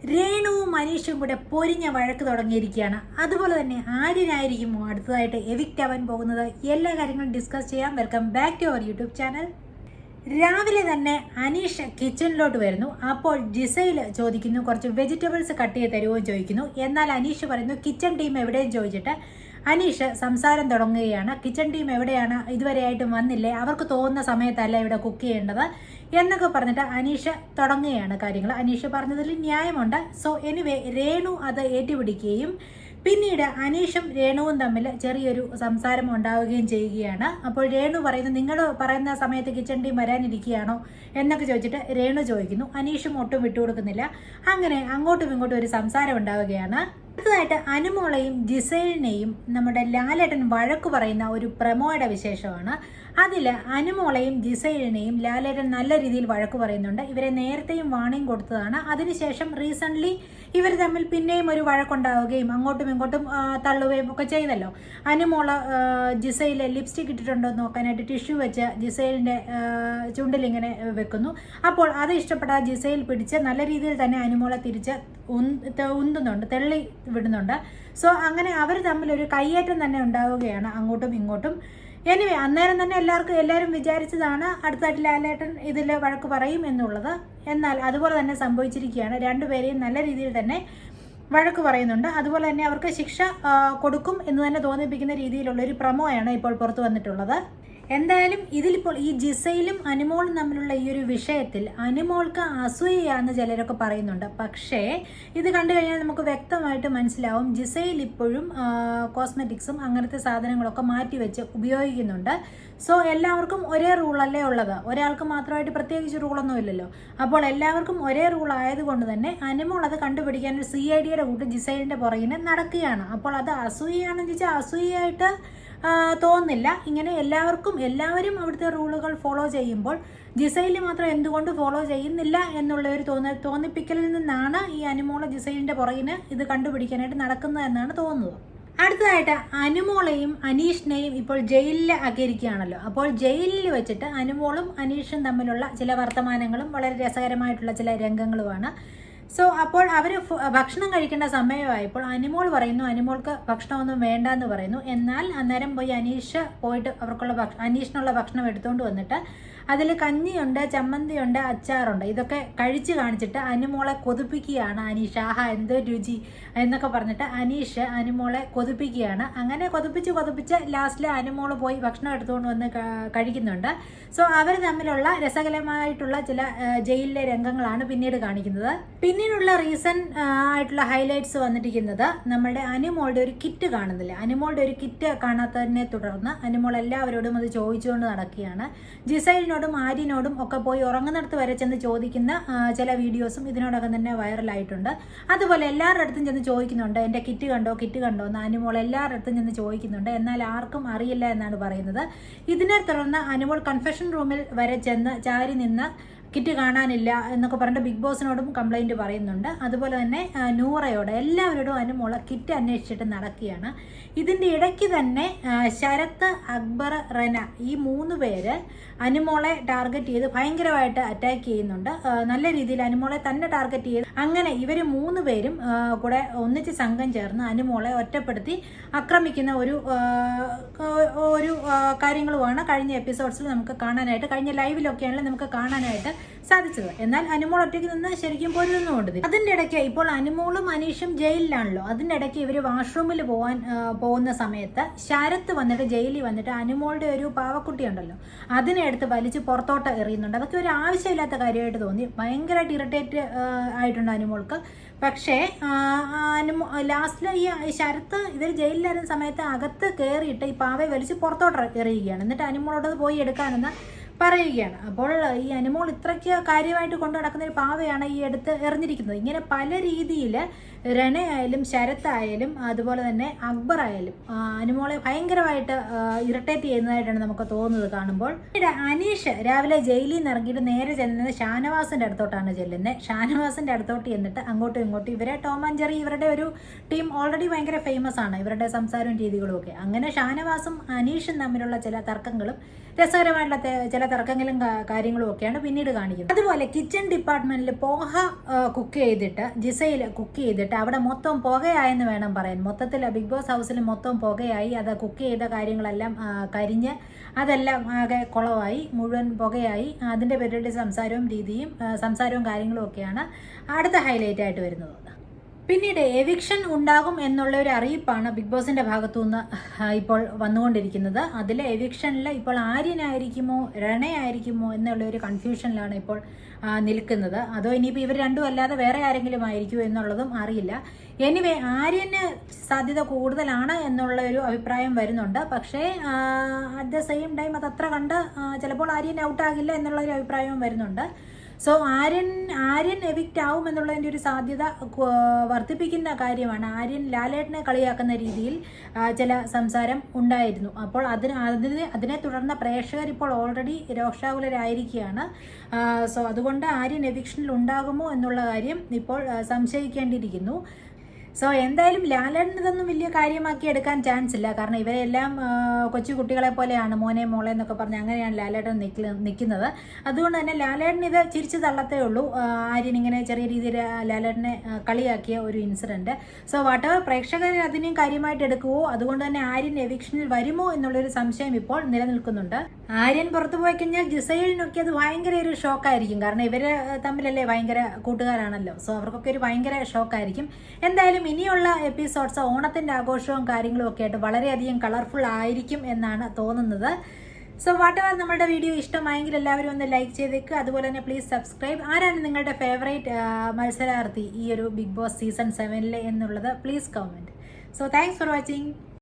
രേണുവും മനീഷും കൂടെ പൊരിഞ്ഞ വഴക്ക് തുടങ്ങിയിരിക്കുകയാണ്. അതുപോലെ തന്നെ ആര്യനായിരിക്കുമോ അടുത്തതായിട്ട് എവിക്റ്റ് ആവാൻ പോകുന്നത്? എല്ലാ കാര്യങ്ങളും ഡിസ്കസ് ചെയ്യാം. Welcome back to our YouTube channel. രാവിലെ തന്നെ അനീഷ് കിച്ചണിലോട്ട് വരുന്നു. അപ്പോൾ ജിസൈൽ ചോദിക്കുന്നു കുറച്ച് വെജിറ്റബിൾസ് കട്ട് ചെയ്ത് തരുമോ ചോദിക്കുന്നു. എന്നാൽ അനീഷ് പറയുന്നു കിച്ചൺ ടീം എവിടെയും ചോദിച്ചിട്ട് അനീഷ് സംസാരം തുടങ്ങുകയാണ്. കിച്ചൺ ടീം എവിടെയാണ്, ഇതുവരെയായിട്ടും വന്നില്ലേ, അവർക്ക് തോന്നുന്ന സമയത്തല്ല ഇവിടെ കുക്ക് ചെയ്യേണ്ടത് എന്നൊക്കെ പറഞ്ഞിട്ട് അനീഷ് തുടങ്ങുകയാണ് കാര്യങ്ങൾ. അനീഷ് പറഞ്ഞതിൽ ന്യായമുണ്ട്. സോ എനിവേ രേണു അത് ഏറ്റുപിടിക്കുകയും പിന്നീട് അനീഷും രേണുവും തമ്മിൽ ചെറിയൊരു സംസാരം ഉണ്ടാവുകയും ചെയ്യുകയാണ്. അപ്പോൾ രേണു പറയുന്നു നിങ്ങൾ പറയുന്ന സമയത്ത് കിച്ചൺ ടീം വരാനിരിക്കുകയാണോ എന്നൊക്കെ ചോദിച്ചിട്ട് രേണു ചോദിക്കുന്നു. അനീഷും ഒട്ടും വിട്ടുകൊടുക്കുന്നില്ല. അങ്ങനെ അങ്ങോട്ടും ഇങ്ങോട്ടും ഒരു സംസാരം ഉണ്ടാവുകയാണ്. അടുത്തതായിട്ട് അനുമോളെയും ജിസൈലിനെയും നമ്മുടെ ലാലേട്ടൻ വഴക്ക് പറയുന്ന ഒരു പ്രമോയുടെ വിശേഷമാണ്. അതിൽ അനുമോളെയും ജിസൈലിനെയും ലാലേട്ടൻ നല്ല രീതിയിൽ വഴക്ക് പറയുന്നുണ്ട്. ഇവരെ നേരത്തെയും വാണിംഗ് കൊടുത്തതാണ്. അതിനുശേഷം റീസെൻ്റ്ലി ഇവർ തമ്മിൽ പിന്നെയും ഒരു വഴക്കുണ്ടാവുകയും അങ്ങോട്ടും ഇങ്ങോട്ടും തള്ളുകയും ഒക്കെ ചെയ്തല്ലോ. അനുമോള് ജിസൈൽ ലിപ്സ്റ്റിക് ഇട്ടിട്ടുണ്ടോ എന്ന് നോക്കാനായിട്ട് ടിഷ്യൂ വെച്ച് ജിസൈലിൻ്റെ ചുണ്ടിലിങ്ങനെ വെക്കുന്നു. അപ്പോൾ അത് ഇഷ്ടപ്പെട്ട ജിസൈൽ പിടിച്ച് നല്ല രീതിയിൽ തന്നെ അനുമോളെ തിരിച്ച് ഉന്തുന്നുണ്ട്, തള്ളി വിടുന്നുണ്ട്. സോ അങ്ങനെ അവർ തമ്മിലൊരു കയ്യേറ്റം തന്നെ ഉണ്ടാവുകയാണ് അങ്ങോട്ടും ഇങ്ങോട്ടും. എനിവേ അന്നേരം തന്നെ എല്ലാവരും വിചാരിച്ചതാണ് അടുത്തായിട്ട് ലാലേട്ടൻ ഇതിൽ വഴക്ക് പറയും എന്നുള്ളത്. എന്നാൽ അതുപോലെ തന്നെ സംഭവിച്ചിരിക്കുകയാണ്. രണ്ടുപേരെയും നല്ല രീതിയിൽ തന്നെ വഴക്ക് പറയുന്നുണ്ട്. അതുപോലെ തന്നെ അവർക്ക് ശിക്ഷ കൊടുക്കും എന്ന് തന്നെ തോന്നിപ്പിക്കുന്ന രീതിയിലുള്ള ഒരു പ്രമോയാണ് ഇപ്പോൾ പുറത്തു വന്നിട്ടുള്ളത്. എന്തായാലും ഇതിലിപ്പോൾ ഈ ജിസൈലും അനുമോളും തമ്മിലുള്ള ഈ ഒരു വിഷയത്തിൽ അനുമോൾക്ക് അസൂയയാണെന്ന് ചിലരൊക്കെ പറയുന്നുണ്ട്. പക്ഷേ ഇത് കണ്ടു കഴിഞ്ഞാൽ നമുക്ക് വ്യക്തമായിട്ട് മനസ്സിലാവും ജിസൈൽ ഇപ്പോഴും കോസ്മെറ്റിക്സും അങ്ങനത്തെ സാധനങ്ങളൊക്കെ മാറ്റിവെച്ച് ഉപയോഗിക്കുന്നുണ്ട്. സോ എല്ലാവർക്കും ഒരേ റൂളല്ലേ ഉള്ളത്, ഒരാൾക്ക് മാത്രമായിട്ട് പ്രത്യേകിച്ച് റൂളൊന്നും ഇല്ലല്ലോ. അപ്പോൾ എല്ലാവർക്കും ഒരേ റൂൾ ആയതുകൊണ്ട് തന്നെ അനുമോൾ അത് കണ്ടുപിടിക്കാൻ ഒരു CIDയുടെ കൂട്ട് ജിസൈലിൻ്റെ പുറകിന് നടക്കുകയാണ്. അപ്പോൾ അത് അസൂയയാണെന്ന് ചോദിച്ചാൽ അസൂയയായിട്ട് തോന്നുന്നില്ല. ഇങ്ങനെ എല്ലാവരും അവിടുത്തെ റൂളുകൾ ഫോളോ ചെയ്യുമ്പോൾ ജിസൈല് മാത്രം എന്തുകൊണ്ട് ഫോളോ ചെയ്യുന്നില്ല എന്നുള്ള ഒരു തോന്നിപ്പിക്കലിൽ നിന്നാണ് ഈ അനുമോള് ജിസൈലിൻ്റെ പുറകിന് ഇത് കണ്ടുപിടിക്കാനായിട്ട് നടക്കുന്നത് എന്നാണ് തോന്നുന്നത്. അടുത്തതായിട്ട് അനുമോളെയും അനീഷിനെയും ഇപ്പോൾ ജയിലിൽ ആക്കിയിരിക്കുകയാണല്ലോ. അപ്പോൾ ജയിലിൽ വെച്ചിട്ട് അനുമോളും അനീഷും തമ്മിലുള്ള ചില വർത്തമാനങ്ങളും വളരെ രസകരമായിട്ടുള്ള ചില രംഗങ്ങളുമാണ്. സോ അപ്പോൾ അവർ ഭക്ഷണം കഴിക്കേണ്ട സമയമായപ്പോൾ അനുമോൾ പറയുന്നു അനുമോൾക്ക് ഭക്ഷണമൊന്നും വേണ്ട എന്ന് പറയുന്നു. എന്നാൽ അന്നേരം പോയി അനീഷ് പോയിട്ട് അനീഷിനുള്ള ഭക്ഷണം എടുത്തുകൊണ്ട് വന്നിട്ട് അതിൽ കഞ്ഞിയുണ്ട്, ചമ്മന്തിയുണ്ട്, അച്ചാറുണ്ട്. ഇതൊക്കെ കഴിച്ച് കാണിച്ചിട്ട് അനുമോളെ കൊതിപ്പിക്കുകയാണ് അനീഷ്. ആഹാ എന്തോ രുചി എന്നൊക്കെ പറഞ്ഞിട്ട് അനീഷ് അനുമോളെ കൊതിപ്പിക്കുകയാണ്. അങ്ങനെ കൊതിപ്പിച്ച് ലാസ്റ്റിൽ അനുമോള് പോയി ഭക്ഷണം എടുത്തുകൊണ്ട് വന്ന് കഴിക്കുന്നുണ്ട്. സോ അവർ തമ്മിലുള്ള രസകരമായിട്ടുള്ള ചില ജയിലിലെ രംഗങ്ങളാണ് പിന്നീട് കാണിക്കുന്നത്. പിന്നീടുള്ള റീസൺ ആയിട്ടുള്ള ഹൈലൈറ്റ്സ് വന്നിരിക്കുന്നത് നമ്മുടെ അനുമോളുടെ ഒരു കിറ്റ് കാണുന്നില്ല. അനുമോളുടെ ഒരു കിറ്റ് കാണാത്തതിനെ തുടർന്ന് അനുമോൾ എല്ലാവരോടും അത് ചോദിച്ചുകൊണ്ട് നടക്കുകയാണ്. ജിസൈലിനോടും ആര്യനോടും ഒക്കെ പോയി ഉറങ്ങുന്നിടത്ത് വരെ ചെന്ന് ചോദിക്കുന്ന ചില വീഡിയോസും ഇതിനോടകം തന്നെ വൈറലായിട്ടുണ്ട്. അതുപോലെ എല്ലാവരുടെ അടുത്തും ചെന്ന് ചോദിക്കുന്നുണ്ട് എൻ്റെ കിറ്റ് കണ്ടോ എന്ന് അനുമോൾ എല്ലാവരുടെ അടുത്തും ചെന്ന് ചോദിക്കുന്നുണ്ട്. എന്നാൽ ആർക്കും അറിയില്ല എന്നാണ് പറയുന്നത്. ഇതിനെ തുടർന്ന് അനുമോൾ കൺഫെഷൻ റൂമിൽ വരെ ചെന്ന് ചാരി നിന്ന് കിറ്റ് കാണാനില്ല എന്നൊക്കെ പറഞ്ഞിട്ട് ബിഗ് ബോസിനോടും കംപ്ലൈൻറ്റ് പറയുന്നുണ്ട്. അതുപോലെ തന്നെ നൂറയോട് എല്ലാവരോടും അനുമോള് കിറ്റ് അന്വേഷിച്ചിട്ട് നടക്കുകയാണ്. ഇതിൻ്റെ ഇടയ്ക്ക് തന്നെ ശരത്ത്, അക്ബർ, റെന ഈ 3 പേര് അനുമോളെ ടാർഗറ്റ് ചെയ്ത് ഭയങ്കരമായിട്ട് അറ്റാക്ക് ചെയ്യുന്നുണ്ട്. നല്ല രീതിയിൽ അനുമോളെ തന്നെ ടാർഗറ്റ് ചെയ്ത് അങ്ങനെ ഇവർ 3 പേരും കൂടെ ഒന്നിച്ച് സംഘം ചേർന്ന് അനുമോളെ ഒറ്റപ്പെടുത്തി ആക്രമിക്കുന്ന ഒരു കാര്യങ്ങളുമാണ് കഴിഞ്ഞ എപ്പിസോഡ്സിൽ നമുക്ക് കാണാനായിട്ട്, കഴിഞ്ഞ ലൈവിലൊക്കെയാണെങ്കിൽ നമുക്ക് കാണാനായിട്ട് സാധിച്ചത്. എന്നാൽ അനുമോൾ ഒറ്റയ്ക്ക് നിന്ന് ശരിക്കും പോരുന്നുണ്ട്. അതിൻ്റെ ഇടയ്ക്ക് ഇപ്പോൾ അനുമോളും അനീഷും ജയിലിലാണല്ലോ. അതിൻ്റെ ഇടയ്ക്ക് ഇവർ വാഷ്റൂമിൽ പോകുന്ന സമയത്ത് ശരത്ത് വന്നിട്ട് ജയിലിൽ വന്നിട്ട് അനുമോളുടെ ഒരു പാവക്കുട്ടി ഉണ്ടല്ലോ അതിനെ എടുത്ത് വലിച്ച് പുറത്തോട്ട് എറിയുന്നുണ്ട്. അതൊക്കെ ഒരു ആവശ്യമില്ലാത്ത കാര്യമായിട്ട് തോന്നി. ഭയങ്കരമായിട്ട് ഇറിറ്റേറ്റ് ആയിട്ടുണ്ട് അനുമോൾക്ക്. പക്ഷേ ലാസ്റ്റിൽ ഈ ശരത്ത് ഇവർ ജയിലിലായിരുന്ന സമയത്ത് അകത്ത് കയറിയിട്ട് ഈ പാവയെ വലിച്ച് പുറത്തോട്ട് എറിയുകയാണ്. എന്നിട്ട് അനുമോളോട് പോയി എടുക്കാനെന്ന് പറയുകയാണ്. അപ്പോൾ ഈ അനുമോൾ ഇത്രയ്ക്ക് കാര്യമായിട്ട് കൊണ്ടു നടക്കുന്ന ഒരു പാവയാണ് ഈ എടുത്ത് എറിഞ്ഞിരിക്കുന്നത്. ഇങ്ങനെ പല രീതിയിൽ രണയായാലും ശരത്തായാലും അതുപോലെ തന്നെ അക്ബർ ആയാലും അനുമോളെ ഭയങ്കരമായിട്ട് ഇറിറ്റേറ്റ് ചെയ്യുന്നതായിട്ടാണ് നമുക്ക് തോന്നുന്നത് കാണുമ്പോൾ. അനീഷ് രാവിലെ ജയിലിൽ നിന്ന് ഇറങ്ങിയിട്ട് നേരെ ചെല്ലുന്നത് ഷാനവാസിൻ്റെ അടുത്തോട്ടാണ് ചെല്ലുന്നത്. ഷാനവാസിൻ്റെ അടുത്തോട്ട് ചെന്നിട്ട് അങ്ങോട്ടും ഇങ്ങോട്ടും ഇവരെ ടോം ആൻഡ് ജെറി ഇവരുടെ ഒരു ടീം ഓൾറെഡി ഭയങ്കര ഫേമസ് ആണ്, ഇവരുടെ സംസാരവും രീതികളും ഒക്കെ. അങ്ങനെ ഷാനവാസും അനീഷും തമ്മിലുള്ള ചില തർക്കങ്ങളും രസകരമായിട്ടുള്ള ചില തർക്കങ്ങളും കാര്യങ്ങളും ഒക്കെയാണ് പിന്നീട് കാണിക്കുന്നത്. അതുപോലെ കിച്ചൺ ഡിപ്പാർട്ട്മെന്റിൽ പോഹ കുക്ക് ചെയ്തിട്ട് ജിസയിൽ കുക്ക് ചെയ്തിട്ട് അവിടെ മൊത്തം പുകയായെന്ന് വേണം പറയാൻ. മൊത്തത്തിൽ ബിഗ് ബോസ് ഹൗസിൽ മൊത്തം പുകയായി. അത് കുക്ക് ചെയ്ത കാര്യങ്ങളെല്ലാം കരിഞ്ഞ് അതെല്ലാം ആകെ കുളമായി, മുഴുവൻ പുകയായി. അതിൻ്റെ പേരുടെ സംസാരവും കാര്യങ്ങളും ഒക്കെയാണ് അടുത്ത ഹൈലൈറ്റ് ആയിട്ട് വരുന്നത്. പിന്നീട് എവിക്ഷൻ ഉണ്ടാകും എന്നുള്ള ഒരു അറിയിപ്പാണ് ബിഗ് ബോസിന്റെ ഭാഗത്തുനിന്ന് ഇപ്പോൾ വന്നുകൊണ്ടിരിക്കുന്നത്. അതിൽ എവിക്ഷനിൽ ഇപ്പോൾ ആര്യനായിരിക്കുമോ രണയായിരിക്കുമോ എന്നുള്ള ഒരു കൺഫ്യൂഷനിലാണ് ഇപ്പോൾ നിൽക്കുന്നത്. അതോ ഇനിയിപ്പോൾ ഇവർ രണ്ടും അല്ലാതെ വേറെ ആരെങ്കിലും ആയിരിക്കുമോ എന്നുള്ളതും അറിയില്ല. എനിവേ ആര്യന് സാധ്യത കൂടുതലാണ് എന്നുള്ള ഒരു അഭിപ്രായം വരുന്നുണ്ട്. പക്ഷേ അറ്റ് ദ സെയിം ടൈം അതത്ര കണ്ട് ചിലപ്പോൾ ആര്യൻ ഔട്ടാകില്ല എന്നുള്ള ഒരു അഭിപ്രായവും വരുന്നുണ്ട്. സോ ആര്യൻ എവിക്റ്റ് ആവും എന്നുള്ളതിൻ്റെ ഒരു സാധ്യത വർദ്ധിപ്പിക്കുന്ന കാര്യമാണ്. ആര്യൻ ലാലേട്ടനെ കളിയാക്കുന്ന രീതിയിൽ ചില സംസാരം ഉണ്ടായിരുന്നു. അപ്പോൾ അതിനെ തുടർന്ന് പ്രേക്ഷകർ ഇപ്പോൾ ഓൾറെഡി രോഷാകുലരായിരിക്കുകയാണ്. സോ അതുകൊണ്ട് ആര്യൻ എവിക്ഷനിൽ ഉണ്ടാകുമോ എന്നുള്ള കാര്യം ഇപ്പോൾ സംശയിക്കേണ്ടിയിരിക്കുന്നു. സോ എന്തായാലും ലാലേട്ടൻ ഇതൊന്നും വലിയ കാര്യമാക്കി എടുക്കാൻ ചാൻസ് ഇല്ല. കാരണം ഇവരെല്ലാം കൊച്ചു കുട്ടികളെ പോലെയാണ്, മോനെ മോളെ എന്നൊക്കെ പറഞ്ഞ് അങ്ങനെയാണ് ലാലേട്ടൻ നിൽക്കുന്നത്. അതുകൊണ്ട് തന്നെ ലാലേട്ടൻ ഇത് ചിരിച്ചു തള്ളത്തേ ഉള്ളൂ. ആര്യൻ ഇങ്ങനെ ചെറിയ രീതിയിൽ ലാലേട്ടനെ കളിയാക്കിയ ഒരു ഇൻസിഡൻറ്റ്. സോ വാട്ടവർ പ്രേക്ഷകർ അതിനെയും കാര്യമായിട്ട് എടുക്കുമോ, അതുകൊണ്ട് തന്നെ ആര്യൻ എവിക്ഷനിൽ വരുമോ എന്നുള്ളൊരു സംശയം ഇപ്പോൾ നിലനിൽക്കുന്നുണ്ട്. ആര്യൻ പുറത്തു പോയി കഴിഞ്ഞാൽ ജിസയിലിനൊക്കെ അത് ഭയങ്കര ഒരു ഷോക്കായിരിക്കും. കാരണം ഇവർ തമ്മിലല്ലേ ഭയങ്കര കൂട്ടുകാരാണല്ലോ. സോ അവർക്കൊക്കെ ഒരു ഭയങ്കര ഷോക്കായിരിക്കും. എന്തായാലും ഇനിയുള്ള എപ്പിസോഡ്സ് ഓണത്തിൻ്റെ ആഘോഷവും കാര്യങ്ങളും ഒക്കെ ആയിട്ട് വളരെയധികം കളർഫുൾ ആയിരിക്കും എന്നാണ് തോന്നുന്നത്. സോ വാട്ടെവർ നമ്മുടെ വീഡിയോ ഇഷ്ടമായെങ്കിൽ എല്ലാവരും ഒന്ന് ലൈക്ക് ചെയ്തേക്കുക. അതുപോലെ തന്നെ പ്ലീസ് സബ്സ്ക്രൈബ്. ആരാണ് നിങ്ങളുടെ ഫേവറേറ്റ് മത്സരാർത്ഥി ഈ ഒരു ബിഗ് ബോസ് സീസൺ 7 എന്നുള്ളത് please comment. So thanks for watching.